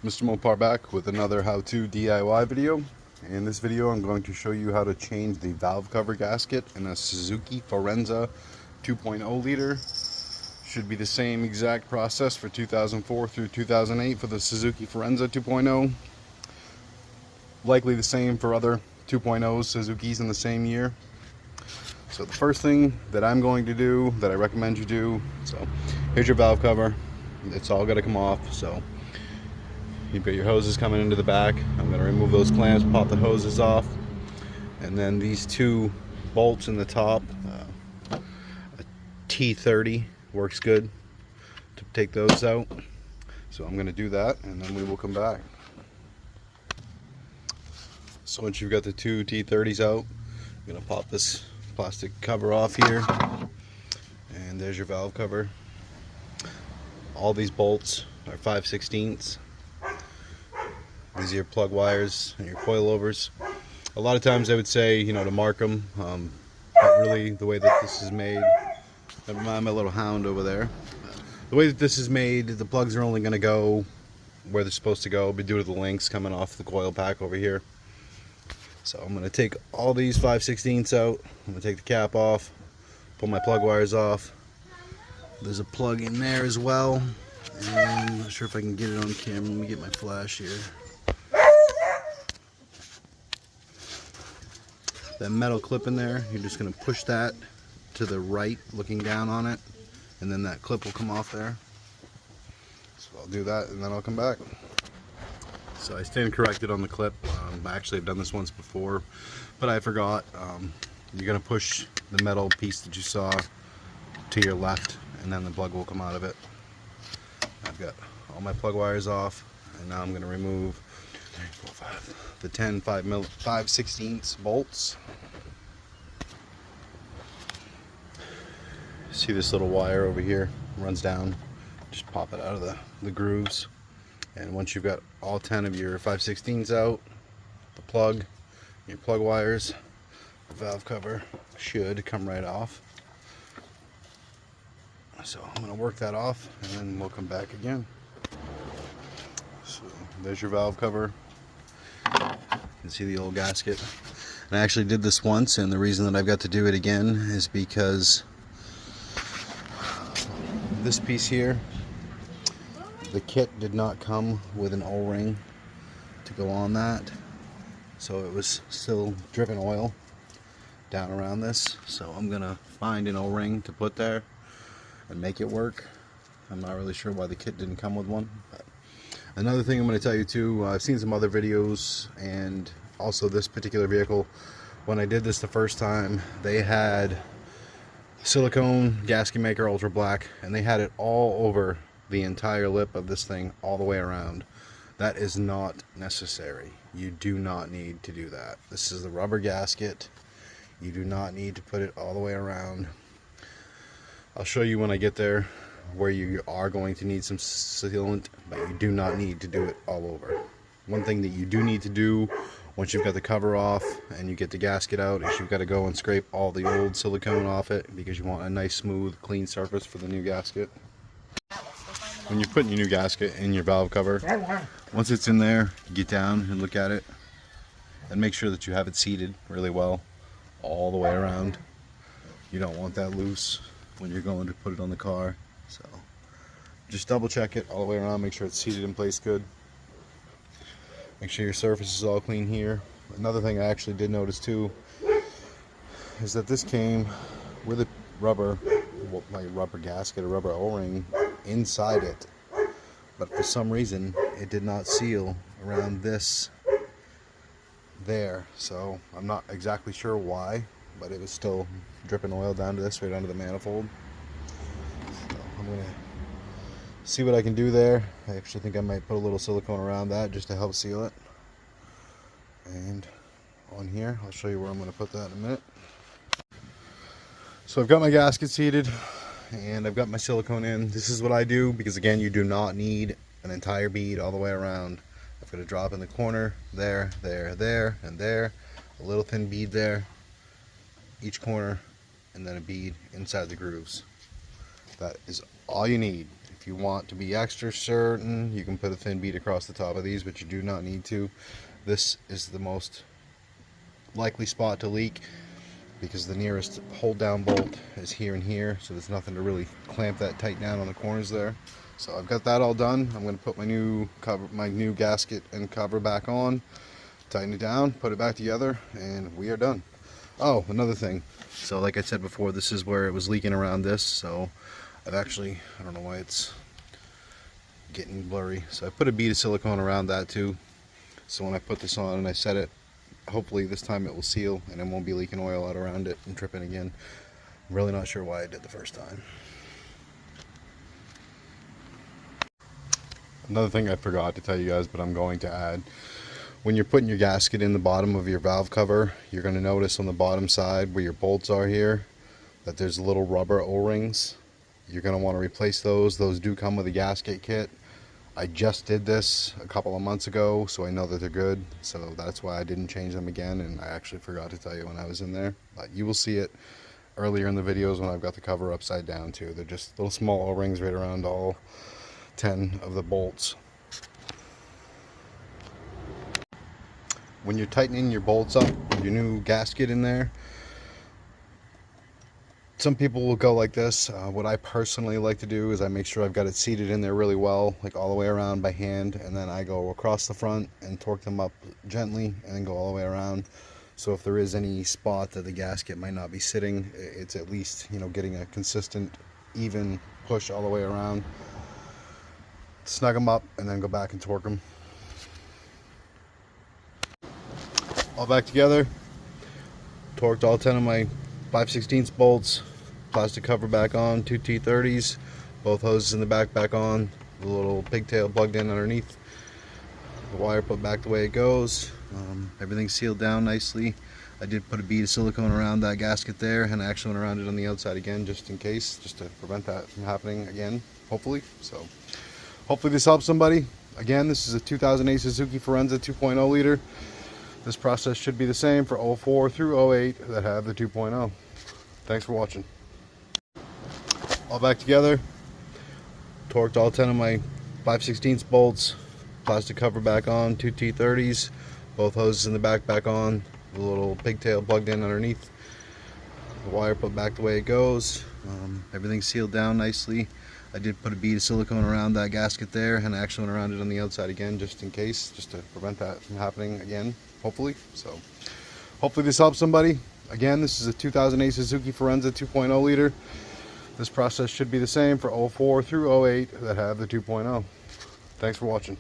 MistrMopar back with another how-to DIY video. In this video I'm going to show you how to change the valve cover gasket in a Suzuki Forenza 2.0 liter. Should be the same exact process for 2004 through 2008 for the Suzuki Forenza 2.0. Likely the same for other 2.0 Suzukis in the same year. So the first thing that I'm going to do, that I recommend you do, so here's your valve cover. It's all got to come off. So you've got your hoses coming into the back. I'm going to remove those clamps, pop the hoses off, and then these two bolts in the top, a T30 works good to take those out. So I'm going to do that, and then we will come back. So once you've got the two T30s out, I'm going to pop this plastic cover off here, and there's your valve cover. All these bolts are 5/16. These are your plug wires and your coilovers. A lot of times I would say, to mark them, but really the way that this is made, never mind my little hound over there. The way that this is made, the plugs are only going to go where they're supposed to go, but due to the links coming off the coil pack over here. So I'm going to take all these 5/16 out. I'm going to take the cap off, pull my plug wires off. There's a plug in there as well. And I'm not sure if I can get it on camera. Let me get my flash here. That metal clip in there, you're just going to push that to the right, looking down on it, and then that clip will come off there. So I'll do that, and then I'll come back. So I stand corrected on the clip. Actually, I've done this once before, but I forgot. You're going to push the metal piece that you saw to your left, and then the plug will come out of it. I've got all my plug wires off, and now I'm going to remove the 10 5/16 bolts. See this little wire over here runs down, just pop it out of the grooves, and once you've got all 10 of your 5/16 out, the plug, your plug wires, the valve cover should come right off. So I'm going to work that off, and then we'll come back again. So there's your valve cover. You can see the old gasket. And I actually did this once, and the reason that I've got to do it again is because this piece here, the kit did not come with an O-ring to go on that, so it was still dripping oil down around this. So I'm gonna find an O-ring to put there and make it work. I'm not really sure why the kit didn't come with one. But another thing I'm going to tell you too, I've seen some other videos, and also this particular vehicle, when I did this the first time, they had silicone gasket maker ultra black, and they had it all over the entire lip of this thing all the way around. That is not necessary. You do not need to do that. This is the rubber gasket. You do not need to put it all the way around. I'll show you when I get there where you are going to need some sealant, but you do not need to do it all over. One thing that you do need to do once you've got the cover off and you get the gasket out is you've got to go and scrape all the old silicone off it, because you want a nice smooth clean surface for the new gasket. When you're putting your new gasket in your valve cover, once it's in there, get down and look at it and make sure that you have it seated really well all the way around. You don't want that loose when you're going to put it on the car. So just double check it all the way around, make sure it's seated in place good. Make sure your surface is all clean here. Another thing I actually did notice too is that this came with a rubber gasket, a rubber O-ring inside it, but for some reason it did not seal around this there. So I'm not exactly sure why, but it was still dripping oil down to this, right onto the manifold. So I'm gonna see what I can do there. I actually think I might put a little silicone around that just to help seal it. And on here, I'll show you where I'm gonna put that in a minute. So I've got my gasket seated, and I've got my silicone in. This is what I do, because again, you do not need an entire bead all the way around. I've got a drop in the corner, there, there, there, and there. A little thin bead there, each corner, and then a bead inside the grooves. That is all you need. If you want to be extra certain, you can put a thin bead across the top of these, but you do not need to. This is the most likely spot to leak because the nearest hold down bolt is here and here, so there's nothing to really clamp that tight down on the corners there. So I've got that all done. I'm going to put my new gasket and cover back on, tighten it down, put it back together, and we are done. Oh, another thing. So like I said before, this is where it was leaking around this, so I've actually, I don't know why it's getting blurry, so I put a bead of silicone around that too, so when I put this on and I set it, hopefully this time it will seal and it won't be leaking oil out around it and tripping again. I'm really not sure why I did the first time. Another thing I forgot to tell you guys, but I'm going to add, when you're putting your gasket in the bottom of your valve cover, you're going to notice on the bottom side where your bolts are here that there's little rubber O-rings. You're going to want to replace those. Those do come with a gasket kit. I just did this a couple of months ago, so I know that they're good, so that's why I didn't change them again, and I actually forgot to tell you when I was in there. But you will see it earlier in the videos when I've got the cover upside down too. They're just little small O-rings right around all 10 of the bolts. When you're tightening your bolts up with your new gasket in there, some people will go like this. What I personally like to do is I make sure I've got it seated in there really well, like all the way around by hand, and then I go across the front and torque them up gently and then go all the way around. So if there is any spot that the gasket might not be sitting, it's at least, you know, getting a consistent, even push all the way around. Snug them up and then go back and torque them. All back together. Torqued all 10 of my 5/16 bolts. Plastic cover back on, 2 T30s, both hoses in the back on, the little pigtail plugged in underneath, the wire put back the way it goes. Everything's sealed down nicely. I did put a bead of silicone around that gasket there, and I actually went around it on the outside again just in case, just to prevent that from happening again, hopefully. So hopefully this helps somebody. Again, this is a 2008 Suzuki Forenza 2.0 liter. This process should be the same for 04 through 08 that have the 2.0. Thanks for watching. All back together. Torqued all 10 of my 5/16 bolts. Plastic cover back on, 2 T30s. Both hoses in the back on, the little pigtail plugged in underneath. The wire put back the way it goes. Everything's sealed down nicely. I did put a bead of silicone around that gasket there, and I actually went around it on the outside again just in case, just to prevent that from happening again, hopefully. So hopefully this helps somebody. Again, this is a 2008 Suzuki Forenza 2.0 liter. This process should be the same for 04 through 08 that have the 2.0. Thanks for watching.